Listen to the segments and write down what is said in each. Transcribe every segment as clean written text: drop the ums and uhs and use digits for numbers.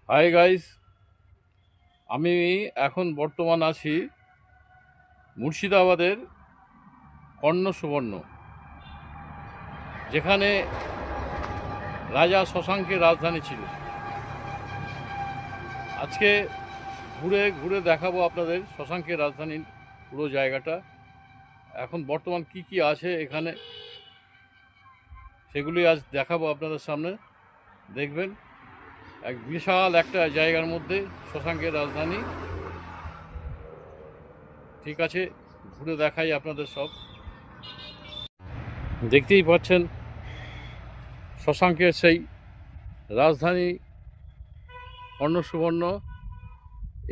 Hi guys, আমি এখন বর্তমান আছি মুর্শিদাবাদের কর্ণ সুবর্ণ, যেখানে রাজা শশাঙ্কের রাজধানী ছিল। আজকে ঘুরে ঘুরে দেখাবো আপনাদের শশাঙ্কের রাজধানীর পুরো জায়গাটা। এখন বর্তমান কি কি আছে এখানে সেগুলি আজ দেখাবো আপনাদের সামনে। দেখবেন এক বিশাল একটা জায়গার মধ্যে শশাঙ্কের রাজধানী। ঠিক আছে, ঘুরে দেখাই আপনাদের সব। দেখতেই পাচ্ছেন শশাঙ্কের সেই রাজধানী কর্ণ সুবর্ণ।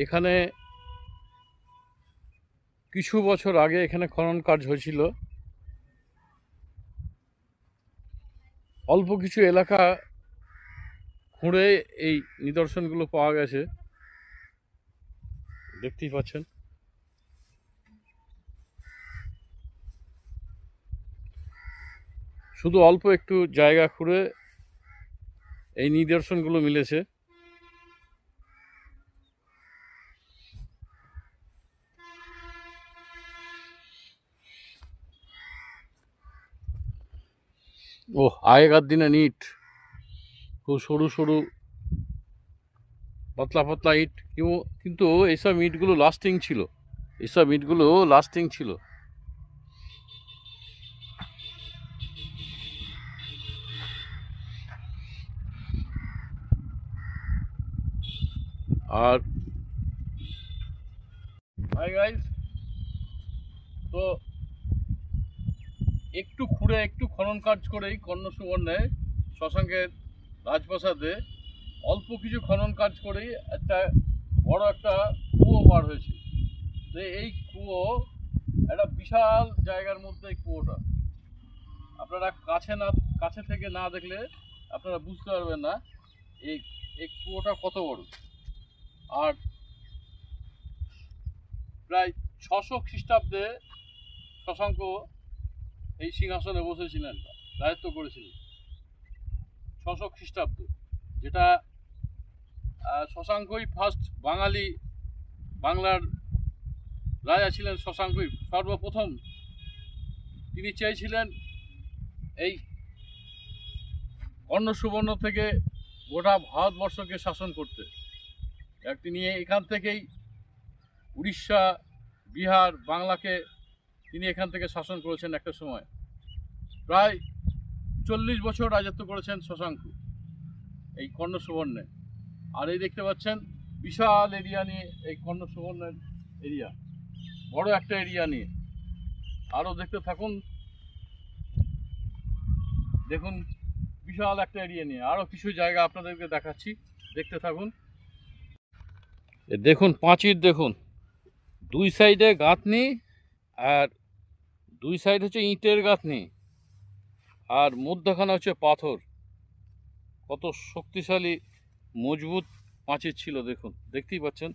এখানে কিছু বছর আগে এখানে খনন কাজ হয়েছিল। অল্প কিছু এলাকা খুঁড়ে এই নিদর্শনগুলো পাওয়া গেছে, দেখতেই পাচ্ছেন। শুধু অল্প একটু জায়গা খুঁড়ে এই নিদর্শনগুলো মিলেছে। ও, আগেকার দিনে ইট, খুব সরু সরু পাতলা পাতলা ইট, কিন্তু এইসব ইটগুলো লাস্টিং ছিল। এইসব ইটগুলো লাস্টিং ছিল। আর হাই গাইস, তো একটু খুঁড়ে একটু খনন কাজ করেই কর্ণ সুবর্ণে শশাঙ্কের রাজপ্রাসাদে অল্প কিছু খনন কাজ করেই একটা বড় একটা কুয়ো বার হয়েছে। তো এই কুয়ো একটা বিশাল জায়গার মধ্যে এই কুয়োটা, আপনারা কাছে থেকে না দেখলে আপনারা বুঝতে পারবেন না এই এই কুয়োটা কত বড়। আর প্রায় 600 খ্রিস্টাব্দে শশাঙ্ক এই সিংহাসনে বসেছিলেন, রাজত্ব করেছিলেন 600 খ্রিস্টাব্দে, যেটা শশাঙ্কই ফার্স্ট বাংলার রাজা ছিলেন। শশাঙ্কই সর্বপ্রথম তিনি চেয়েছিলেন এই কর্ণ সুবর্ণ থেকে গোটা ভারতবর্ষকে শাসন করতে। তিনি এখান থেকেই উড়িষ্যা, বিহার, বাংলাকে তিনি এখান থেকে শাসন করেছেন একটা সময়। প্রায় 40 বছর রাজত্ব করেছেন শশাঙ্ক এই কর্ণ সুবর্ণে। আর এই দেখতে পাচ্ছেন বিশাল এরিয়া নিয়ে এই কর্ণ সুবর্ণের এরিয়া, বড় একটা এরিয়া নিয়ে। আরও দেখতে থাকুন, দেখুন বিশাল একটা এরিয়া নিয়ে আরও কিছু জায়গা আপনাদেরকে দেখাচ্ছি, দেখতে থাকুন। দেখুন পাঁচির, দেখুন দুই সাইডে গাঁথনি, আর দুই সাইড হচ্ছে ইটের গাঁথনি, আর মধ্যখানে হচ্ছে পাথর। কত শক্তিশালী মজবুত পাঁচির ছিল দেখুন, দেখতেই পাচ্ছেন।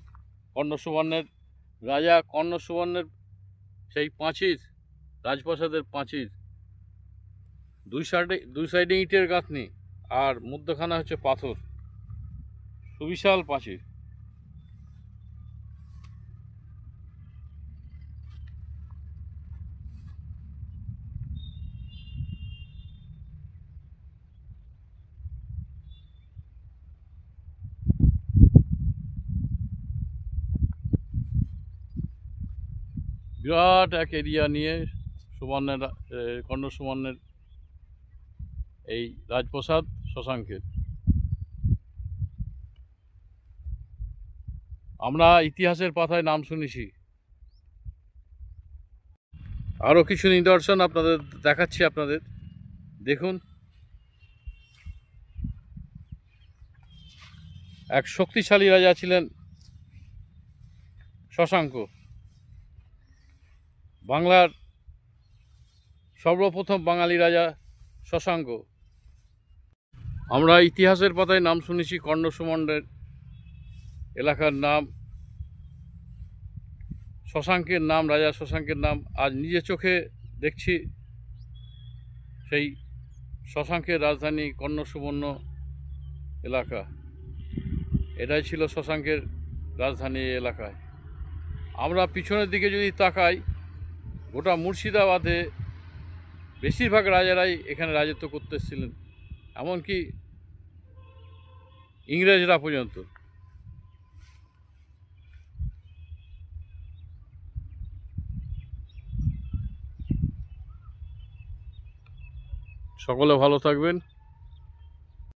কর্ণ সুবর্ণের রাজা কর্ণ সুবর্ণের সেই পাঁচির, রাজপ্রাসাদের পাঁচির দুই সাইডে ইটের গাঁথনি, আর মধ্যখানে হচ্ছে পাথর, সুবিশাল পাঁচির। বিরাট এক এরিয়া নিয়ে সুবর্ণের কর্ণ সুবর্ণের এই রাজপ্রাসাদ শশাঙ্কের। আমরা ইতিহাসের পাতায় নাম শুনেছি। আরও কিছু নিদর্শন আপনাদের দেখাচ্ছি, আপনাদের দেখুন। এক শক্তিশালী রাজা ছিলেন শশাঙ্ক, বাংলার সর্বপ্রথম বাঙালি রাজা শশাঙ্ক। আমরা ইতিহাসের পাতায় নাম শুনেছি কর্ণ সুবর্ণের এলাকার নাম, শশাঙ্কের নাম, রাজা শশাঙ্কের নাম। আজ নিজে চোখে দেখছি সেই শশাঙ্কের রাজধানী কর্ণ সুবর্ণ এলাকা। এটাই ছিল শশাঙ্কের রাজধানী এলাকায়। আমরা পিছনের দিকে যদি তাকাই, গোটা মুর্শিদাবাদে বেশিরভাগ রাজারাই এখানে রাজত্ব করতে এসেছিলেন, এমনকি ইংরেজরা পর্যন্ত। সকলে ভালো থাকবেন।